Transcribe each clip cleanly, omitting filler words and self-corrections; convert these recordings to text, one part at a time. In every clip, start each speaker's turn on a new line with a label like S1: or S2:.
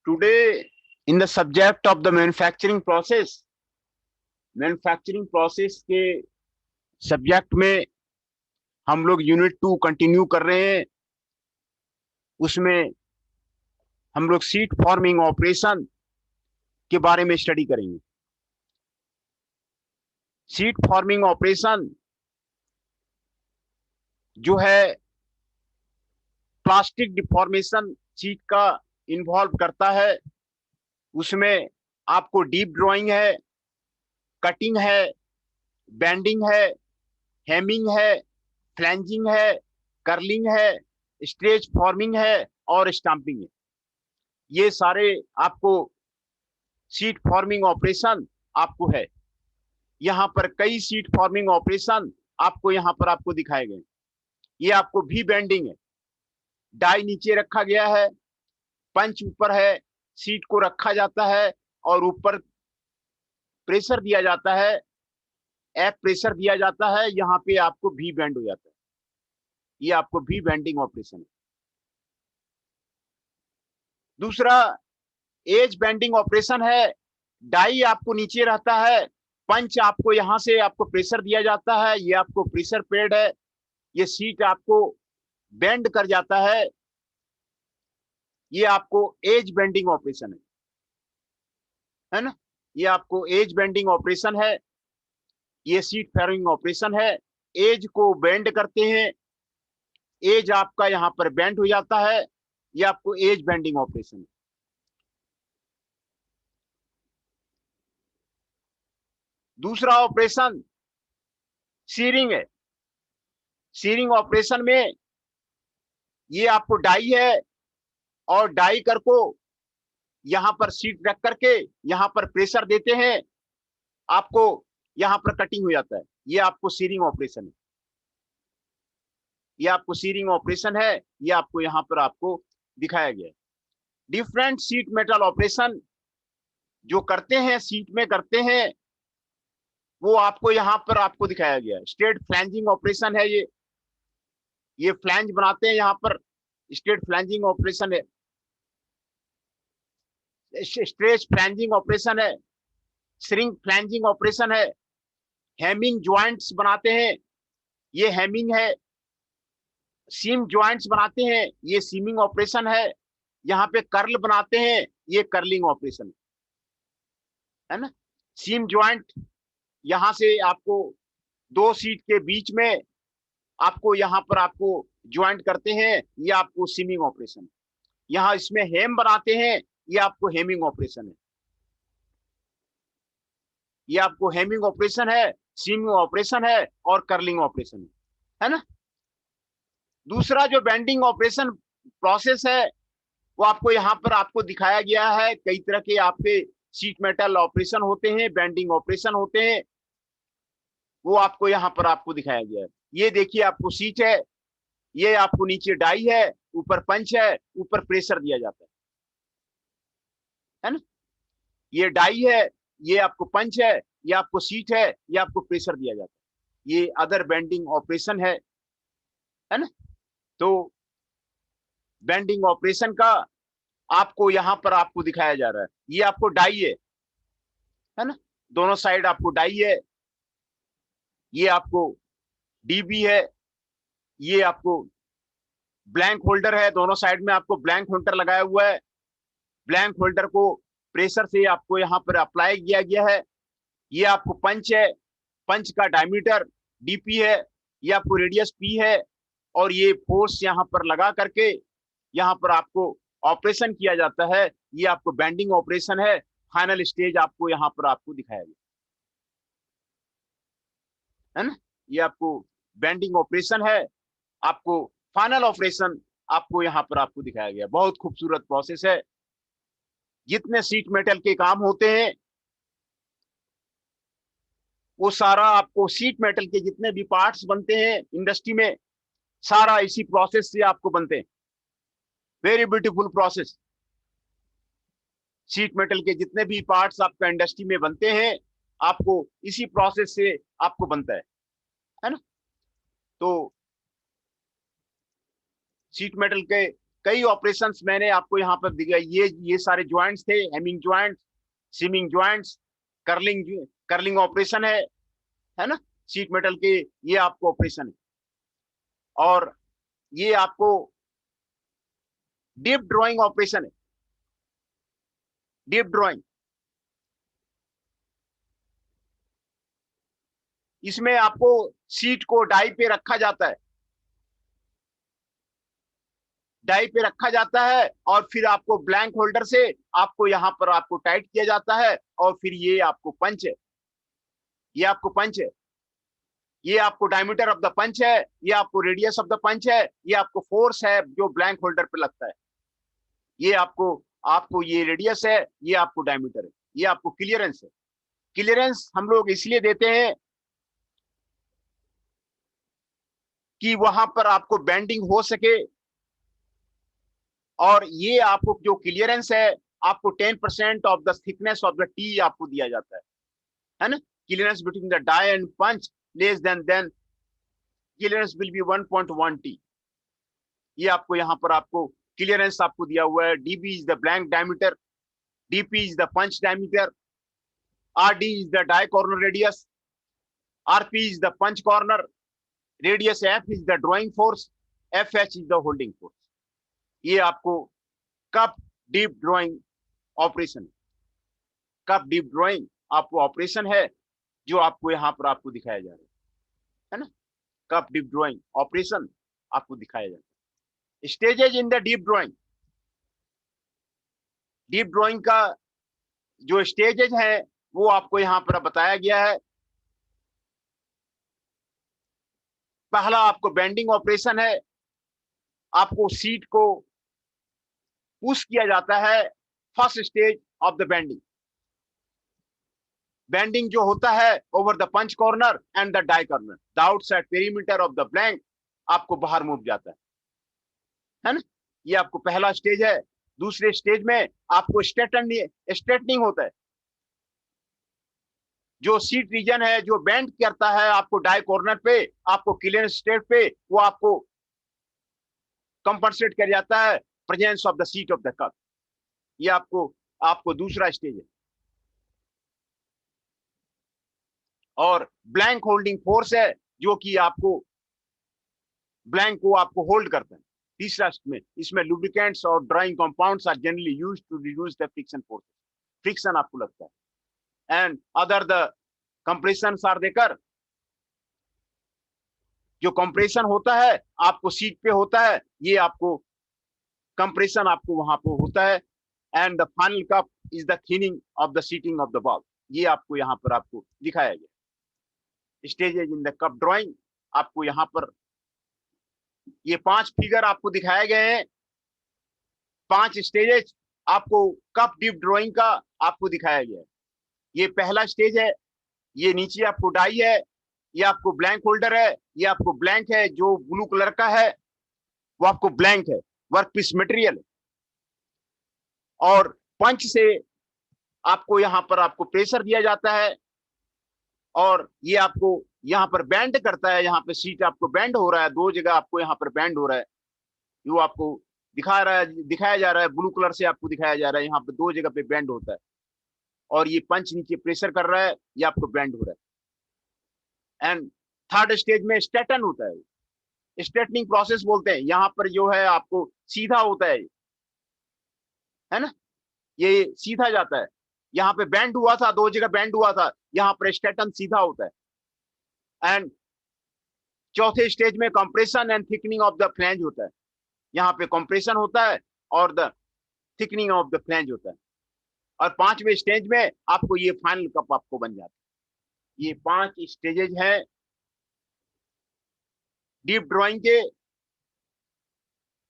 S1: Today, in the subject of the manufacturing process, manufacturing process के subject में हम लोग यूनिट 2 कंटिन्यू कर रहे हैं। उसमें हम लोग सीट फॉर्मिंग ऑपरेशन के बारे में स्टडी करेंगे। सीट फॉर्मिंग ऑपरेशन जो है प्लास्टिक डिफॉर्मेशन सीट का इन्वॉल्व करता है। उसमें आपको डीप ड्रॉइंग है, कटिंग है, बेंडिंग है, हेमिंग है, फ्लैंजिंग है, कर्लिंग है, स्ट्रेच फॉर्मिंग है और स्टैंपिंग है। ये सारे आपको सीट फॉर्मिंग ऑपरेशन आपको है। यहाँ पर कई सीट फॉर्मिंग ऑपरेशन आपको यहाँ पर आपको दिखाए गए। ये आपको भी बेंडिंग है, डाई नीचे रखा गया है, पंच ऊपर है, सीट को रखा जाता है और ऊपर प्रेशर दिया जाता है, एफ प्रेशर दिया जाता है, यहाँ पे आपको भी बेंड हो जाता है। ये आपको भी बेंडिंग ऑपरेशन है। दूसरा एज बेंडिंग ऑपरेशन है। डाई आपको नीचे रहता है, पंच आपको यहां से आपको प्रेशर दिया जाता है, ये आपको प्रेशर पेड है, ये सीट आपको बेंड कर जाता है। ये आपको एज बेंडिंग ऑपरेशन है ना। ये आपको एज बेंडिंग ऑपरेशन है। ये सीट फॉर्मिंग ऑपरेशन है। एज को बेंड करते हैं, एज आपका यहां पर बेंड हो जाता है। ये आपको एज बेंडिंग ऑपरेशन है। दूसरा ऑपरेशन सीरिंग है। सीरिंग ऑपरेशन में ये आपको डाई है और डाई कर को यहां पर सीट रख करके यहां पर प्रेशर देते हैं, आपको यहां पर कटिंग हो जाता है। ये आपको सीरिंग ऑपरेशन है। ये आपको सीरिंग ऑपरेशन है। ये आपको यहां पर आपको दिखाया गया है। डिफरेंट सीट मेटल ऑपरेशन जो करते हैं, सीट में करते हैं, वो आपको यहां पर आपको दिखाया गया है। स्ट्रेट फ्लैंजिंग ऑपरेशन है। ये फ्लैंज बनाते हैं, यहां पर स्ट्रेट फ्लैंजिंग ऑपरेशन है। स्ट्रेच फ्लैंजिंग ऑपरेशन है। श्रिंक फ्लैंजिंग ऑपरेशन है। हेमिंग ज्वाइंट्स बनाते हैं, ये हेमिंग है। सीम ज्वाइंट्स बनाते हैं, ये सीमिंग ऑपरेशन है। यहाँ पे कर्ल बनाते हैं, ये कर्लिंग ऑपरेशन है ना। सीम ज्वाइंट यहां से आपको दो सीट के बीच में आपको यहाँ पर आपको ज्वाइंट करते हैं, ये आपको सीमिंग ऑपरेशन है। यहाँ इसमें हेम बनाते हैं, ये आपको हेमिंग ऑपरेशन है। ये आपको हेमिंग ऑपरेशन है, सीमिंग ऑपरेशन है और कर्लिंग ऑपरेशन है ना। दूसरा जो बेंडिंग ऑपरेशन प्रोसेस है, वो आपको यहाँ पर आपको दिखाया गया है। कई तरह के आपके सीट मेटल ऑपरेशन होते हैं, बेंडिंग ऑपरेशन होते हैं, वो आपको यहाँ पर आपको दिखाया गया है। ये देखिए आपको सीट है, ये आपको नीचे डाई है, ऊपर पंच है, ऊपर प्रेशर दिया जाता है ना। ये डाई है, ये आपको पंच है, ये आपको सीट है, ये आपको प्रेशर दिया जाता है। ये अदर बेंडिंग ऑपरेशन है ना। तो बेंडिंग ऑपरेशन का आपको यहां पर आपको दिखाया जा रहा है। ये आपको डाई है ना, दोनों साइड आपको डाई है। ये आपको डीबी है, ये आपको ब्लैंक होल्डर है, दोनों साइड में आपको ब्लैंक होल्डर लगाया हुआ है। ब्लैंक होल्डर को प्रेशर से आपको यहाँ पर अप्लाई किया गया है। ये आपको पंच है, पंच का डायमीटर डीपी है, ये आपको रेडियस पी है, और ये फोर्स यहाँ पर लगा करके यहाँ पर आपको ऑपरेशन किया जाता है। ये आपको बेंडिंग ऑपरेशन है। फाइनल स्टेज आपको यहाँ पर आपको दिखाया गया है ना, ये आपको बेंडिंग ऑपरेशन है। आपको फाइनल ऑपरेशन आपको यहाँ पर आपको दिखाया गया। बहुत खूबसूरत प्रोसेस है। जितने सीट मेटल के काम होते हैं वो सारा आपको सीट मेटल के जितने भी पार्ट्स बनते हैं इंडस्ट्री में, सारा इसी प्रोसेस से आपको बनते हैं। Very beautiful process. Seat metal के जितने भी पार्ट्स आपका इंडस्ट्री में बनते हैं, आपको इसी प्रोसेस से आपको बनता है ना। तो सीट मेटल के कई ऑपरेशंस मैंने आपको यहाँ पर दिखाई। ये सारे ज्वाइंट्स थे, hemming joints, seaming joints, curling operation है ना। सीट मेटल के ये आपको ऑपरेशन है। और ये आपको डीप ड्रॉइंग ऑपरेशन है। डीप ड्रॉइंग, इसमें आपको सीट को डाई पे रखा जाता है, डाई पे रखा जाता है, और फिर आपको ब्लैंक होल्डर से आपको यहाँ पर आपको टाइट किया जाता है, और फिर ये आपको पंच है, ये आपको पंच है, ये आपको डायमीटर ऑफ द पंच है, ये आपको रेडियस ऑफ द पंच है, ये आपको फोर्स है जो ब्लैंक होल्डर पे लगता है। ये आपको आपको ये रेडियस है, ये आपको डायमीटर है, ये आपको क्लियरेंस है। क्लियरेंस हम लोग इसलिए देते हैं कि वहां पर आपको बेंडिंग हो सके, और ये आपको जो क्लियरेंस है आपको 10% of the thickness of the T आपको दिया जाता है ना। Clearance between the die and punch less than clearance will be 1.1 T. ये आपको यहाँ पर आपको क्लियरेंस आपको दिया हुआ है। DB is the blank diameter, DP is the punch diameter, RD is the die corner radius, RP is the punch corner radius, F is the drawing force, F H is the holding force. ये आपको cup deep drawing operation, cup deep drawing आपको operation है जो आपको यहाँ पर आपको दिखाया जा रहा है ना। कप डीप ड्रॉइंग ऑपरेशन आपको दिखाया जाता है। Stages in the deep drawing, deep drawing का जो स्टेजेज है वो आपको यहाँ पर बताया गया है। पहला आपको बेंडिंग ऑपरेशन है। आपको सीट को पुश किया जाता है, first stage of the bending. Bending जो होता है over the punch corner and the die corner, the outside perimeter of the blank आपको बाहर मूव जाता है ना। ये आपको पहला स्टेज है। दूसरे स्टेज में आपको स्ट्रेटनिंग होता है। जो सीट रीजन है जो बेंड करता है आपको डाई कॉर्नर पे, आपको क्लियरेंस स्टेज पे, वो आपको कंपनसेट कर जाता है presence of the seat of the cup. ये आपको आपको दूसरा स्टेज है। और ब्लैंक होल्डिंग फोर्स है जो कि आपको ब्लैंक को आपको होल्ड करता है। तीसरा में इसमें लुब्रिकेंट्स और drawing compounds are generally used to reduce the friction force. Friction आपको लगता है। And other the compression are देकर, जो कंप्रेशन होता है आपको सीट पे होता है, ये आपको कंप्रेशन आपको वहां पे होता है। And the final cup is the thinning of the seating of the ball. ये आपको यहाँ पर आपको दिखाया गया। Stages in the cup drawing आपको यहाँ पर ये 5 फिगर आपको दिखाए गए हैं। 5 स्टेजेज आपको कप डीप ड्राइंग का आपको दिखाया गया है। ये पहला स्टेज है। ये नीचे आपको डाई है, ये आपको ब्लैंक होल्डर है, ये आपको ब्लैंक है जो ब्लू कलर का है, वो आपको ब्लैंक है, वर्कपीस मटेरियल। और पंच से आपको यहाँ पर आपको प्रेशर दिया जाता है, और ये आपको यहाँ पर बैंड करता है। यहाँ पे सीट आपको बैंड हो रहा है, 2 जगह आपको यहाँ पर बैंड हो रहा है। वो आपको दिखाया जा रहा है, ब्लू कलर से आपको दिखाया जा रहा है। यहाँ पे 2 जगह पे बैंड होता है, और ये पंच नीचे प्रेशर कर रहा है, ये आपको बैंड हो रहा है। एंड थर्ड स्टेज में स्ट्रेटन होता है, स्ट्रेटनिंग प्रोसेस बोलते हैं। यहाँ पर जो है आपको सीधा होता है ना, ये सीधा जाता है। यहाँ पे बैंड हुआ था, दो जगह बैंड हुआ था, यहाँ पर स्ट्रेटन सीधा होता है। एंड चौथे स्टेज में compression and thickening of the flange होता है। यहाँ पे कंप्रेशन होता है और the thickening of the flange होता है। और पांचवें स्टेज में आपको ये फाइनल कप आपको बन जाता है। ये 5 स्टेजेज हैं डीप ड्राइंग के,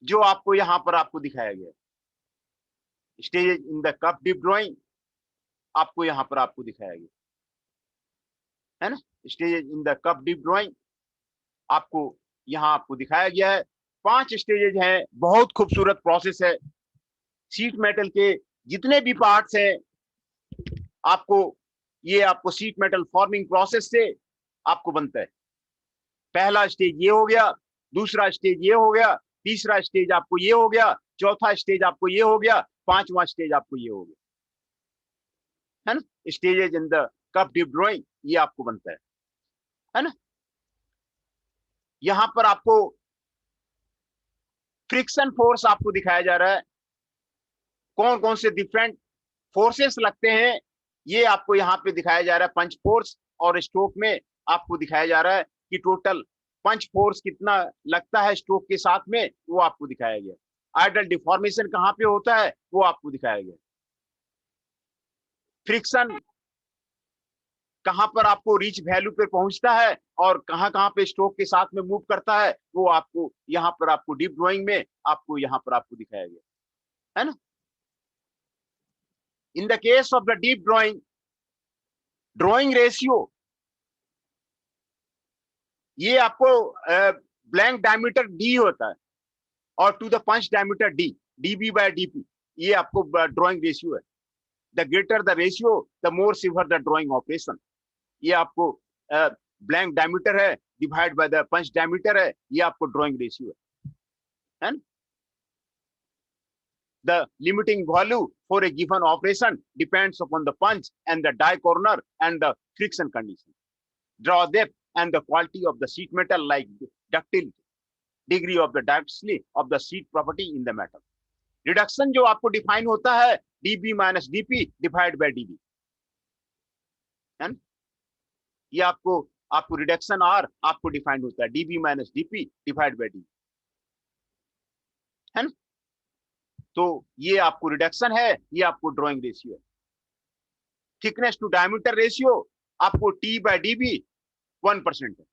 S1: जो आपको यहाँ पर आपको दिखाया गया। Stages in the cup deep drawing आपको यहाँ पर आपको दिखाया गया है ना। Stages in the cup deep drawing आपको यहाँ आपको दिखाया गया है। 5 स्टेजेज हैं, बहुत खूबसूरत प्रोसेस है। शीट मेटल के जितने भी पार्ट्स हैं आपको, ये आपको शीट मेटल फॉर्मिंग प्रोसेस से आपको बनता है। पहला स्टेज ये हो गया, दूसरा स्टेज ये हो गया, तीसरा स्टेज आपको ये हो गया, चौथा स्टेज आपको ये हो गया, पांचवा स्टेज आपको ये हो गया, है ना। Stages in the cup deep drawing ये आपको बनता है ना। यहां पर आपको फ्रिक्शन फोर्स आपको दिखाया जा रहा है, कौन कौन से डिफरेंट फोर्सेस लगते हैं ये आपको यहाँ पे दिखाया जा रहा है। पंच फोर्स और स्ट्रोक में आपको दिखाया जा रहा है कि टोटल पंच फोर्स कितना लगता है स्ट्रोक के साथ में, वो आपको दिखाया गया। आइडल डिफॉर्मेशन कहाँ पे होता है वो आपको दिखाया गया। फ्रिक्शन कहां पर आपको रीच वैल्यू पे पहुंचता है और कहां कहां पे स्ट्रोक के साथ में मूव करता है, वो आपको यहाँ पर आपको डीप ड्राइंग में आपको यहाँ पर आपको दिखाया गया है ना। In the case of the deep drawing, drawing ratio ये आपको ब्लैंक डायमीटर डी होता है और to the punch diameter D, DB by DP, ये आपको ड्राइंग रेशियो है। The greater the ratio the more severe the drawing operation. ये आपको ब्लैंक डायमीटर है divide by the punch diameter है, ये आपको ड्राइंग रेशियो है ना। The limiting value for a given operation depends upon the punch and the die corner and the friction condition, draw depth and the quality of the sheet metal like ductility, degree of the ductility of the sheet property in the metal. Reduction जो आपको define होता है dB minus dP divide by dB, है ना। ये आपको reduction are आपको defined होता है dB minus dP divide by dB, है ना। तो ये आपको रिडक्शन है, ये आपको ड्राइंग रेशियो है। थिकनेस टू डायमीटर रेशियो आपको T बाय dB 1% है।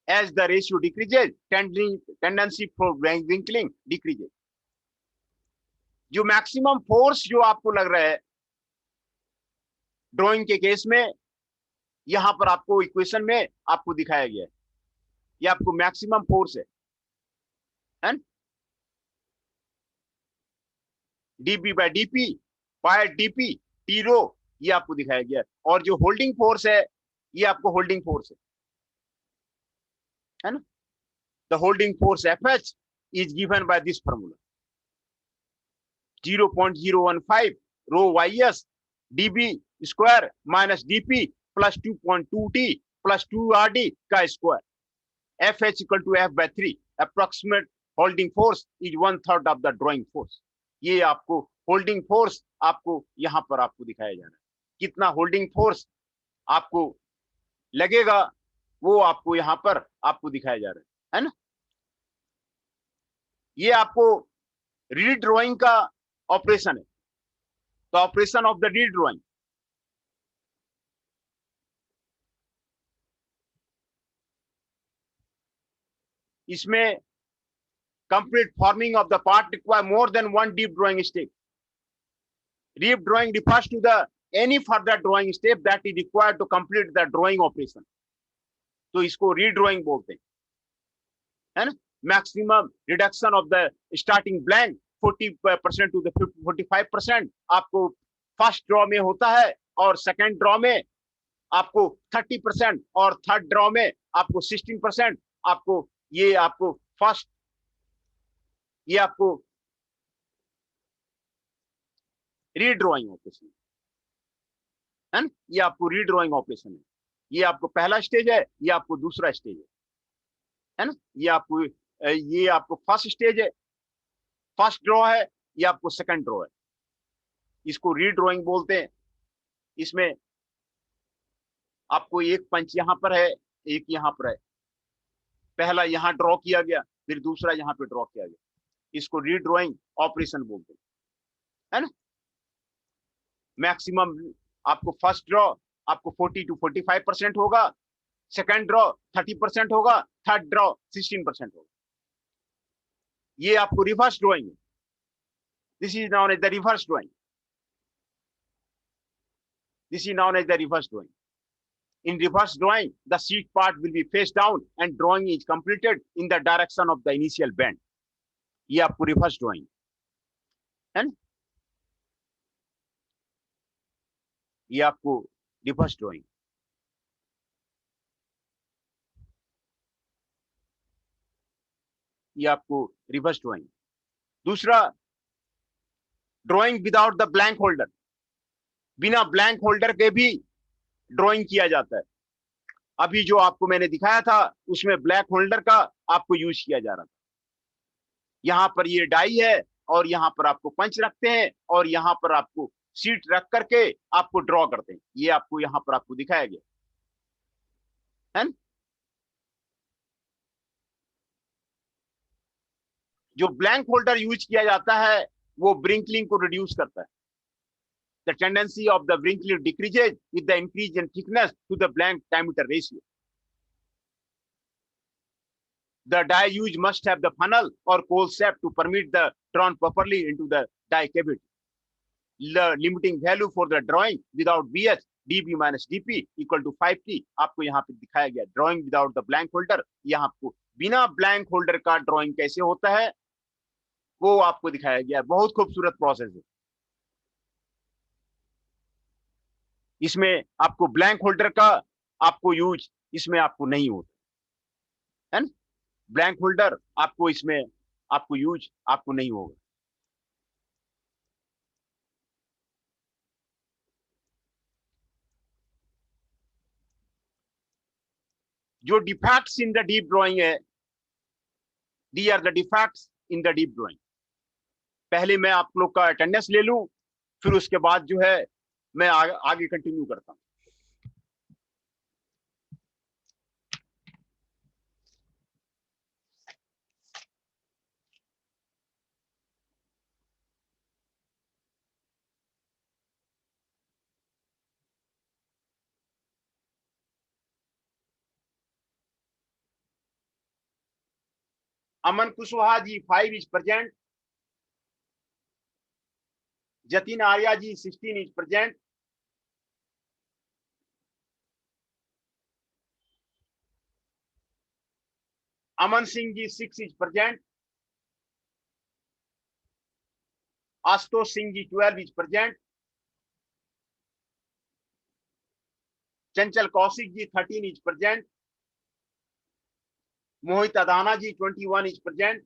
S1: As the ratio decreases, tendency for wrinkling decreases. जो मैक्सिमम फोर्स जो आपको लग रहा है ड्राइंग के केस में, यहां पर आपको इक्वेशन में आपको दिखाया गया है, ये आपको मैक्सिमम फोर्स है dB by dP by dP T rho, ये आपको दिखाया गया है। और जो होल्डिंग फोर्स है ये आपको होल्डिंग फोर्स है ना। The holding force FH is given by this formula 0.015 rho YS dB square minus dP plus 2.2T plus 2RD का square. FH equal to F by 3, approximate holding force is 1/3 of the drawing force. ये आपको holding force आपको यहाँ पर आपको दिखाया जा रहा है, कितना होल्डिंग फोर्स आपको लगेगा वो आपको यहाँ पर आपको दिखाया जा रहा है ना। ये आपको रीड ड्राइंग का ऑपरेशन है, तो operation of the read drawing, इसमें complete forming of the part require more than one deep drawing step. Deep drawing refers to the any further drawing step that is required to complete the drawing operation. तो इसको रीड्राइंग बोलते हैं, है ना। Maximum reduction of the starting blank 40% to the 45% आपको first draw में होता है और सेकेंड ड्रॉ में आपको 30% और थर्ड ड्रॉ में आपको 16% आपको, ये आपको फर्स्ट, ये आपको रीड्राइंग ऑपरेशन है ना, ये आपको रीड्राइंग ऑपरेशन है। ये आपको पहला स्टेज है, ये आपको दूसरा स्टेज है ना। ये आपको फर्स्ट स्टेज है, फर्स्ट ड्रॉ है, ये आपको सेकंड ड्रॉ है। इसको रीड्रॉइंग बोलते हैं। इसमें आपको एक पंच यहां पर है, एक यहां पर है। पहला यहां ड्रॉ किया गया, फिर दूसरा यहां पे ड्रॉ किया गया। इसको रीड्रॉइंग ऑपरेशन बोलते हैं, है ना। मैक्सिमम आपको फर्स्ट ड्रॉ आपको 40 to 45% होगा, सेकंड ड्रॉ 30% होगा, थर्ड ड्रॉ 16% होगा। ये आपको रिवर्स ड्रॉइंग है। This is known as the reverse drawing. This is known as the reverse drawing. In reverse drawing, the seat part will be face down and drawing is completed in the direction of the initial bend. ये आपको reverse drawing है ना। ये आपको reverse drawing, ये आपको reverse drawing. दूसरा, drawing without the blank holder. बिना ब्लैंक होल्डर के भी ड्रॉइंग किया जाता है। अभी जो आपको मैंने दिखाया था उसमें ब्लैक होल्डर का आपको यूज किया जा रहा था। यहां पर ये डाई है और यहां पर आपको पंच रखते हैं और यहां पर आपको सीट रख करके आपको ड्रॉ करते हैं। ये आपको यहां पर आपको दिखाया गया है ना? जो ब्लैंक होल्डर यूज किया जाता है वो ब्रिंकलिंग को रिड्यूस करता है। The tendency of the wrinkle decreases with the increase in thickness to the blank diameter ratio. The die used must have the funnel or coal shape to permit the drawn properly into the die cavity. The limiting value for the drawing without BH dB minus dP equal to 5T आपको यहाँ पे दिखाया गया। Drawing without the blank holder, यहाँ आपको बिना blank holder का drawing कैसे होता है वो आपको दिखाया गया। बहुत खूबसूरत प्रोसेस है। इसमें आपको ब्लैंक होल्डर का आपको यूज इसमें आपको नहीं होता है ना। ब्लैंक होल्डर आपको इसमें आपको यूज आपको नहीं होगा। जो defects in the deep drawing है, they are the defects in the deep drawing. पहले मैं आप लोग का अटेंडेंस ले लूं, फिर उसके बाद जो है मैं आगे कंटिन्यू करता हूं। Aman Kushwaha ji 5 is present. Jatin Arya ji 16 is present. Aman Singh ji 6 is present. Ashutosh Singh ji 12 is present. Chanchal Kaushik ji 13 is present. Mohit Adana ji 21 is present.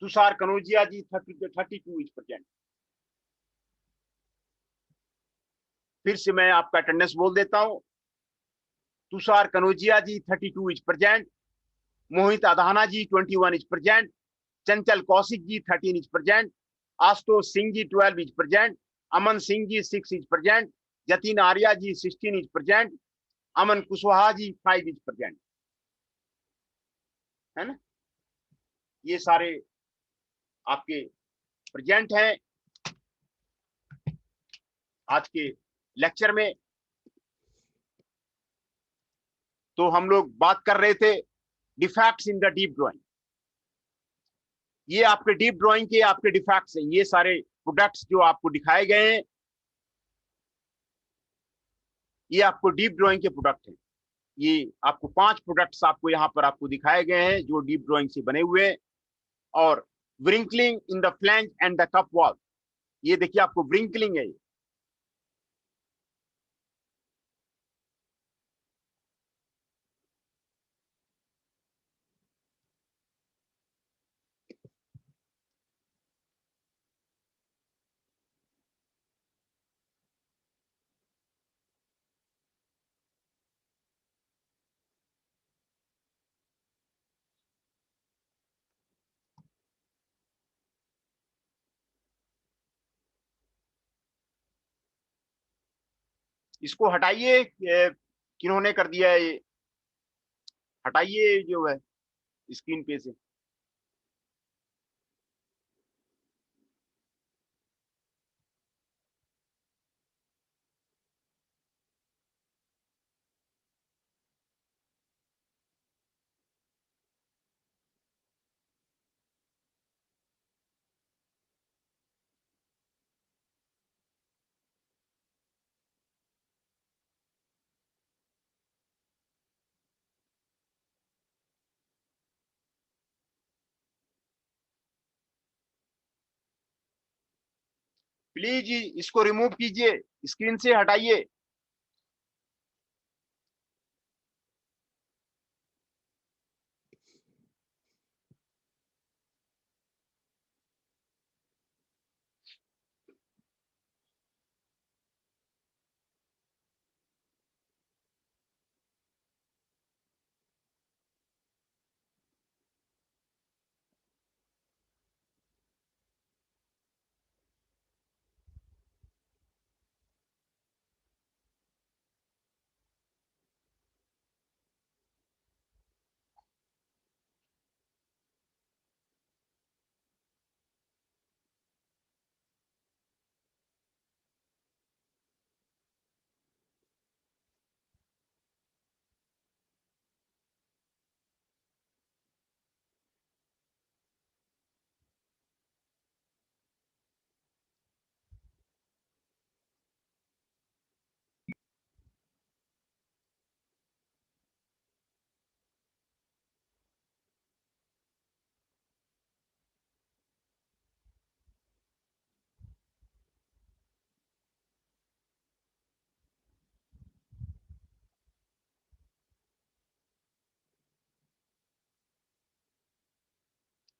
S1: Tushar Kanaujia ji 32 is present. फिर से मैं आपका अटेंडेंस बोल देता हूं। Tushar Kanaujia ji 32 is present. Mohit Adana ji 21 is present. Chanchal Kaushik ji 13 is present. Ashutosh Singh ji 12 is present. Aman Singh ji 6 is present. Jatin Arya ji 16 is present. Aman Kushwaha ji 5 is present, है ना। ये सारे आपके प्रेजेंट हैं आज के लेक्चर में। तो हम लोग बात कर रहे थे defects in the deep drawing. ये आपके डीप ड्राइंग के आपके डिफेक्ट्स हैं। ये सारे प्रोडक्ट्स जो आपको दिखाए गए हैं ये आपको डीप ड्राइंग के प्रोडक्ट हैं। ये आपको 5 प्रोडक्ट्स आपको यहाँ पर आपको दिखाए गए हैं जो डीप ड्राइंग से बने हुए हैं। और wrinkling in the flange and the cup wall, ये देखिए आपको व्रिंकलिंग है। इसको हटाइए। किन्होंने कर दिया है ये? हटाइए जो है स्क्रीन पे से। प्लीज इसको रिमूव कीजिए, स्क्रीन से हटाइए।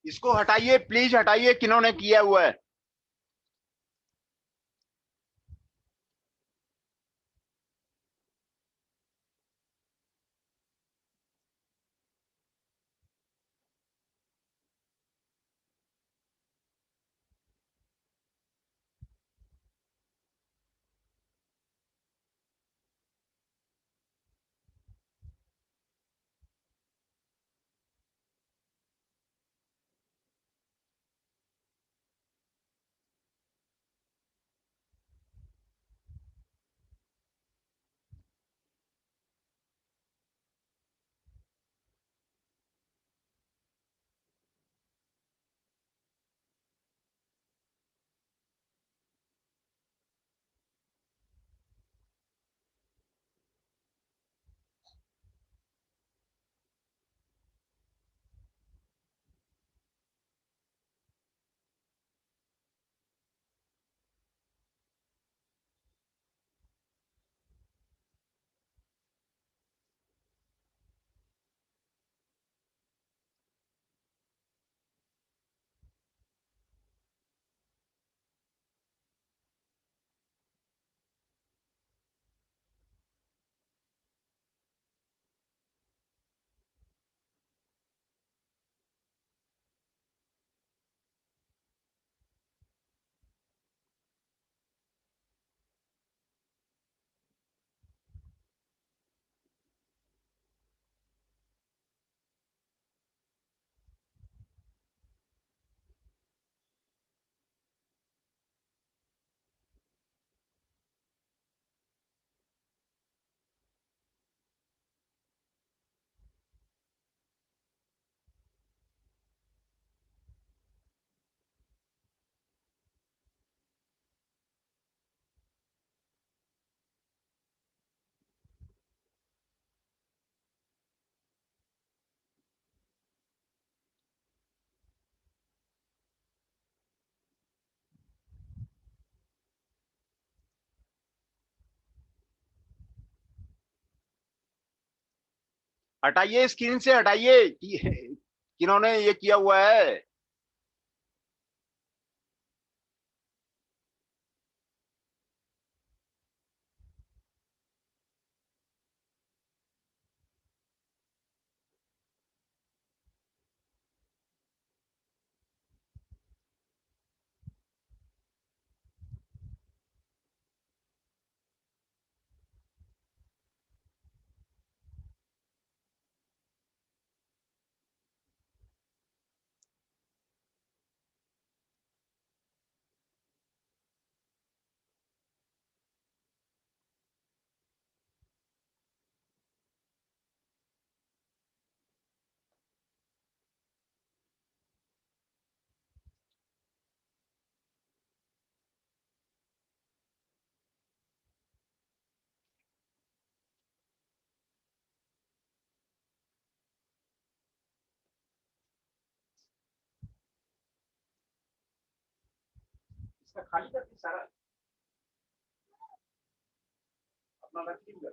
S1: इसको हटाइए, प्लीज हटाइए, किन्होंने किया हुआ है? हटाइए, स्क्रीन से हटाइए किन्होंने ये किया हुआ है? इसका खाली करके सारा अपना रख लीजिए।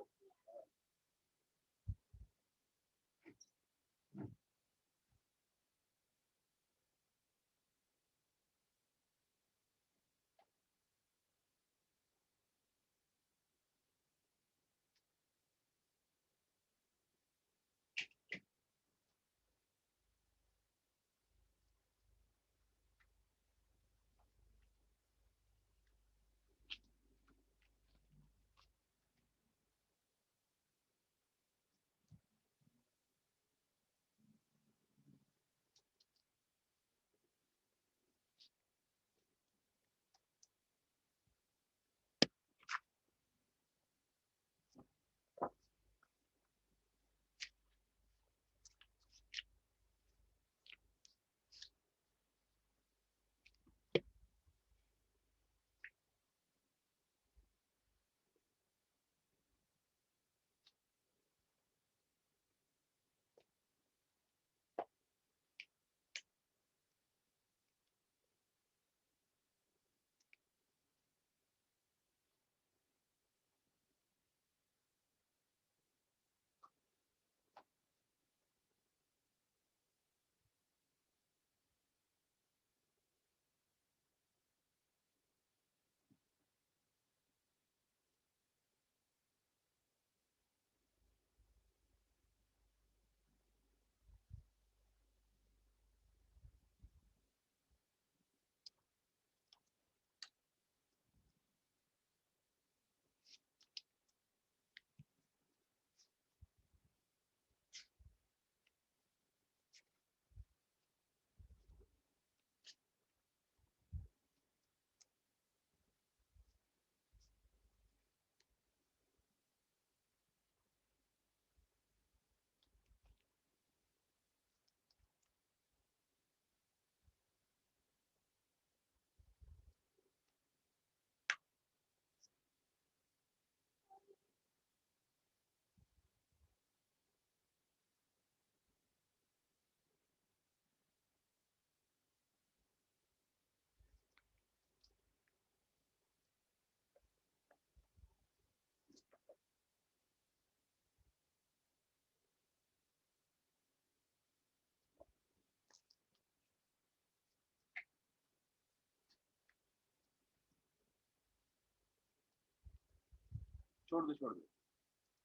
S1: छोड़ दो छोड़ दो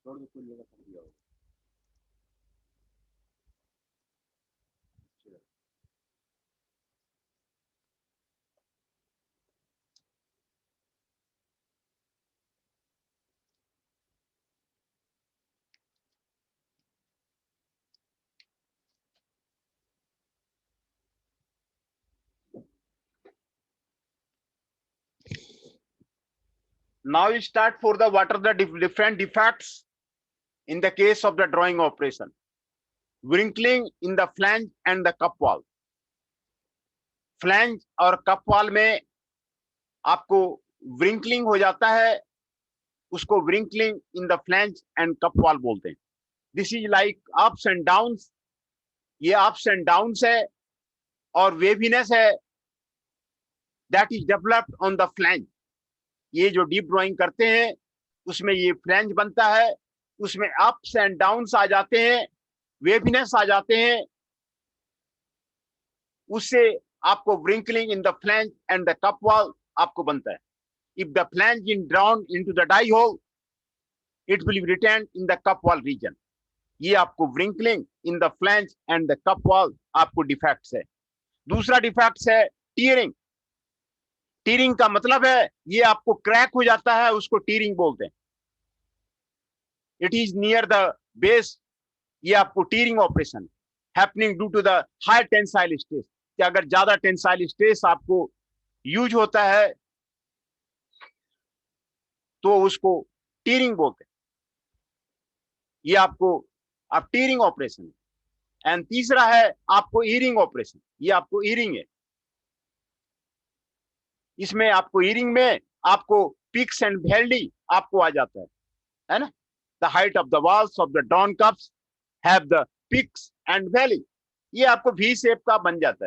S1: छोड़ दो, कोई जगह फंस गया होगा। Now we start for the what are the different defects in the case of the drawing operation. Wrinkling in the flange and the cup wall. Flange और कप वॉल में आपको wrinkling हो जाता है, उसको wrinkling in the flange and cup wall बोलते हैं. This is like ups and downs. ये ups and downs है और waviness है, that is developed on the flange. ये जो डीप ड्राइंग करते हैं उसमें ये फ्लैंज बनता है, उसमें अप्स एंड डाउन्स आ जाते हैं, वेविनेस आ जाते हैं, उससे आपको wrinkling in the flange and the cup wall आपको बनता है. If the flange is drawn into the die hole, it will be retained in the cup wall region. ये आपको wrinkling in the flange and the cup wall आपको defects है. दूसरा defects है tearing. Tearing का मतलब है ये आपको क्रैक हो जाता है, उसको टीयरिंग बोलते हैं. It is near the base, ये आपको tearing operation happening due to the high tensile stress. कि अगर ज्यादा टेंसाइल स्ट्रेस आपको यूज होता है तो उसको टीयरिंग बोलते हैं. ये आपको आप टीयरिंग ऑपरेशन. एंड तीसरा है आपको ईयरिंग ऑपरेशन. ये आपको ईयरिंग है. इसमें आपको ईयरिंग में आपको पिक्स एंड वैली आपको आ जाता है ना. The height of the walls of the drawn cups have the peaks and valley. ये आपको वी शेप का बन जाता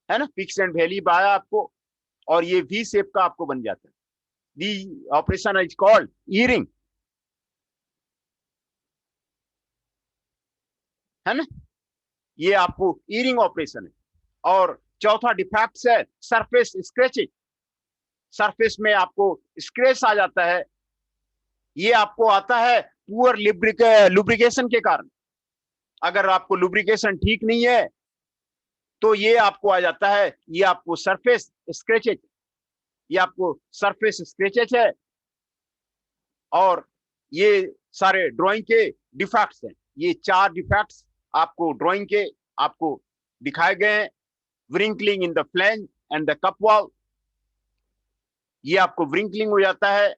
S1: है ना. पिक्स एंड वैली आया आपको और ये वी शेप का आपको बन जाता है। The operation is called earing, है ना, ये आपको ईयरिंग ऑपरेशन है। और चौथा डिफेक्ट है सरफेस स्क्रैचिंग, सरफेस में आपको स्क्रैच आ जाता है, ये आपको आता है पुअर लुब्रिकेशन के कारण। अगर आपको लुब्रिकेशन ठीक नहीं है तो ये आपको आ जाता है, ये आपको सरफेस स्क्रैचेज, ये आपको सरफेस स्क्रैचेज है। और ये सारे ड्राइंग के डिफेक्ट्स हैं, ये 4 डिफेक्ट्स आपको ड्राइंग के आपको दिखाए गए हैं। Wrinkling in the flange and the cup wall, ये आपको व्रिंकलिंग हो जाता है,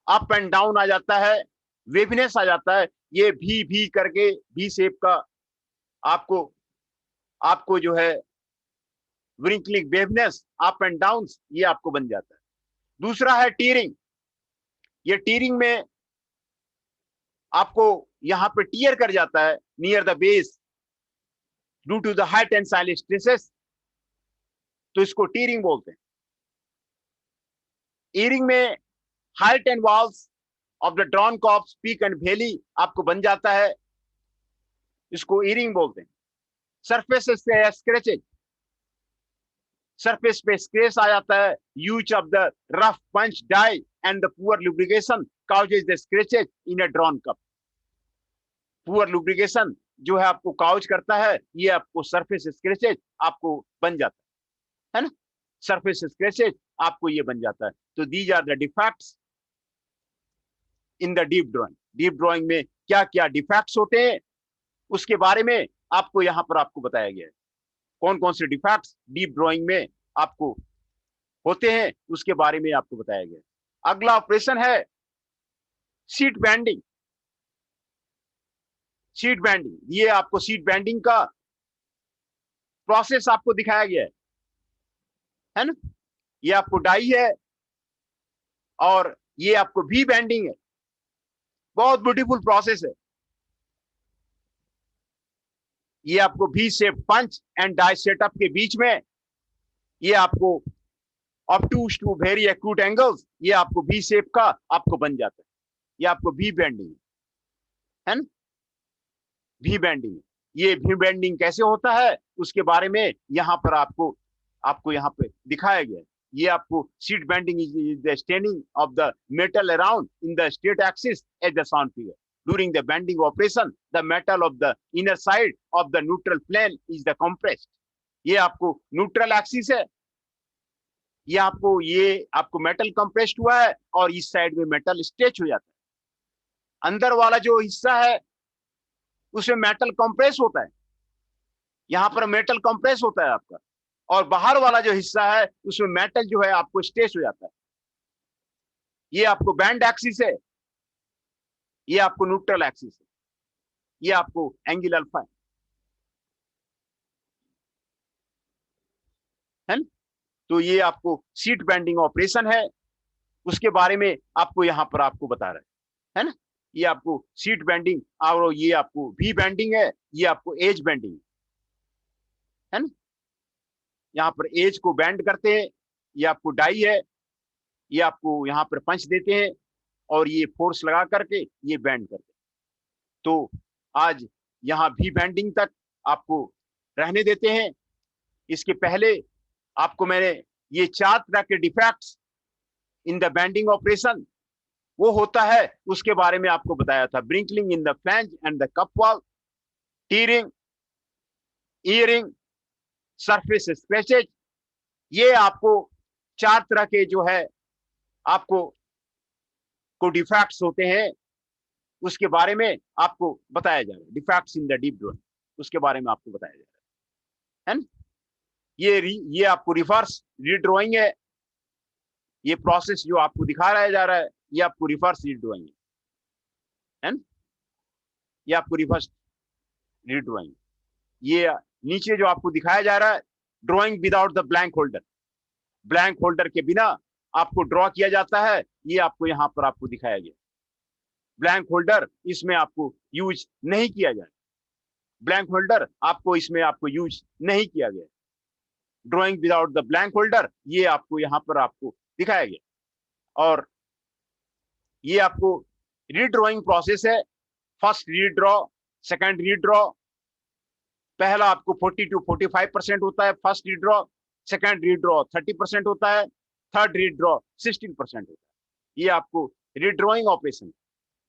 S1: अप एंड डाउन आ जाता है, वेवनेस आ जाता है, ये भी करके भी शेप का आपको आपको जो है व्रिंकलिंग वेवनेस अप एंड डाउन ये आपको बन जाता है। दूसरा है टीयरिंग, ये टीयरिंग में आपको यहां पे टीयर कर जाता है near the base due to the high tensile stresses, तो इसको टीयरिंग बोलते हैं। ईयरिंग में height and walls of the drawn cups peak and valley आपको बन जाता है, इसको ईयरिंग बोलते हैं। सरफेस से स्क्रैचेज, सरफेस पे स्क्रैच आ जाता है, use of the rough punch die and the poor lubrication causes the scratches in a drawn cup. Poor lubrication जो है आपको काउज करता है, ये आपको सरफेस स्क्रैचेज आपको बन जाता है ना, सरफेस स्क्रैचेज आपको ये बन जाता है। तो these are the defects in the deep drawing. Deep drawing में क्या क्या डिफेक्ट्स होते हैं उसके बारे में आपको यहां पर आपको बताया गया है, कौन कौन से डिफेक्ट्स डीप ड्राइंग में आपको होते हैं उसके बारे में आपको बताया गया है। अगला ऑपरेशन है शीट बैंडिंग। शीट बैंडिंग, ये आपको शीट बैंडिंग का प्रोसेस आपको दिखाया गया है ना, ये आपको डाई है और ये आपको भी बैंडिंग है, बहुत ब्यूटीफुल प्रोसेस है। ये आपको भी shape punch and die setup के बीच में ये आपको obtuse to very acute angles, ये आपको भी शेप का आपको बन जाता है, ये आपको भी बैंडिंग है ना, भी बैंडिंग। ये भी बैंडिंग कैसे होता है उसके बारे में यहां पर आपको यहां पे दिखाया गया है। ये आपको sheet bending is the straining of the metal around in the straight axis at the sound figure. During the bending operation, the metal of the inner side of the neutral plane is the compressed. ये आपको neutral axis है, ये आपको metal compressed हुआ है और इस side में मेटल स्ट्रेच हो जाता है। अंदर वाला जो हिस्सा है उसमें मेटल कंप्रेस होता है, यहां पर मेटल कंप्रेस होता है आपका, और बाहर वाला जो हिस्सा है उसमें मेटल जो है आपको स्ट्रेच हो जाता है। ये आपको बैंड एक्सिस है, ये आपको न्यूट्रल एक्सिस है, ये आपको एंगल अल्फा है ना। तो ये आपको शीट बैंडिंग ऑपरेशन है, उसके बारे में आपको यहां पर आपको बता रहे है ना। ये आपको शीट बैंडिंग और ये आपको भी बैंडिंग है, ये आपको एज बैंडिंग है ना, यहाँ पर एज को बैंड करते हैं, ये आपको डाई है, ये आपको यहाँ पर पंच देते हैं और ये फोर्स लगा करके ये बैंड करते हैं। तो आज यहाँ भी बैंडिंग तक आपको रहने देते हैं। इसके पहले आपको मैंने ये 4 तरह के defects in the bending operation वो होता है उसके बारे में आपको बताया था। Wrinkling in the flange and the cup wall, tearing, earing, surface scratches, ये आपको 4 तरह के जो है आपको डिफेक्ट्स होते हैं उसके बारे में आपको बताया जा रहा है। Defects in the deep drawing उसके बारे में आपको बताया जा रहा है ना। ये आपको रिवर्स रीड्राइंग है, ये प्रोसेस जो आपको दिखाया जा रहा है ये आपको रिवर्स रीड्राइंग है ना, ये आपको रिवर्स रीड्राइंग। ये नीचे जो आपको दिखाया जा रहा है drawing without the blank holder, blank holder के बिना आपको ड्रॉ किया जाता है, ये आपको यहाँ पर आपको दिखाया गया। ब्लैंक होल्डर इसमें आपको यूज नहीं किया जाए, ब्लैंक होल्डर आपको इसमें आपको यूज नहीं किया गया। Drawing without the blank holder, ये आपको यहाँ पर आपको दिखाया गया। और ये आपको रीड्रॉइंग प्रोसेस है। फर्स्ट रीड्रॉ, सेकंड रीड्रॉ, पहला आपको 40 to 45% होता है फर्स्ट रीड्रॉ, सेकंड रीड्रॉ 30% होता है, थर्ड रीड्रॉ 16% होता है। ये आपको रीड्रॉइंग ऑपरेशन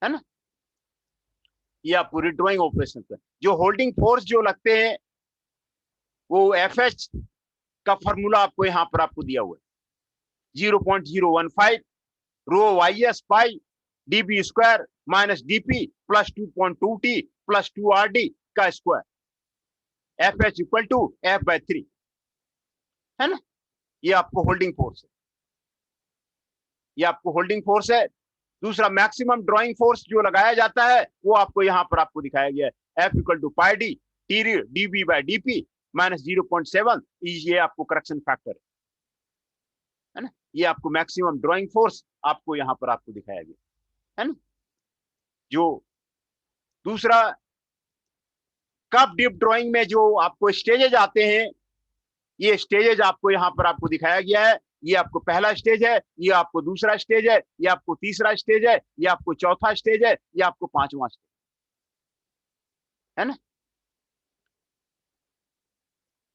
S1: है ना, ये आपको रीड्रॉइंग ऑपरेशन है। जो होल्डिंग फोर्स जो लगते हैं वो FH का फॉर्मूला आपको यहाँ पर आपको दिया हुआ है 0.015 रो YS पाई DB square minus DP plus 2.2T plus 2RD का square, FH equal to F/3 है ना। ये आपको होल्डिंग फोर्स है, ये आपको होल्डिंग फोर्स है। दूसरा मैक्सिमम ड्राइंग फोर्स जो लगाया जाता है वो आपको यहाँ पर आपको दिखाया गया है, F equal to pi D DB/DP minus 0.7, ये आपको करेक्शन फैक्टर है ना। ये आपको मैक्सिमम ड्राइंग फोर्स आपको यहाँ पर आपको दिखाया गया है ना। जो दूसरा कप डिप ड्राइंग में जो आपको स्टेजेज आते हैं, ये स्टेजेज आपको यहाँ पर आपको दिखाया गया है। ये आपको पहला स्टेज है, ये आपको दूसरा स्टेज है, ये आपको तीसरा स्टेज है, ये आपको चौथा स्टेज है, ये आपको पांचवा स्टेज है ना।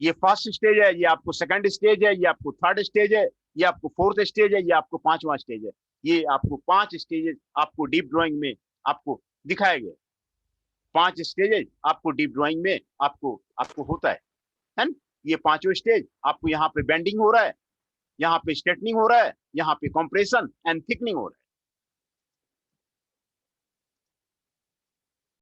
S1: ये फर्स्ट स्टेज है, ये आपको सेकंड स्टेज है, ये आपको थर्ड स्टेज है, ये आपको फोर्थ स्टेज है, ये आपको पांचवा स्टेज है। ये आपको 5 स्टेजेस आपको डीप ड्राइंग में आपको दिखाया गया। 5 स्टेजेस आपको डीप ड्राइंग में आपको आपको होता है ना। ये पांचों स्टेज आपको यहाँ पे बेंडिंग हो रहा है, यहाँ पे स्ट्रेटनिंग हो रहा है, यहाँ पे कंप्रेशन एंड थिकनिंग हो रहा है।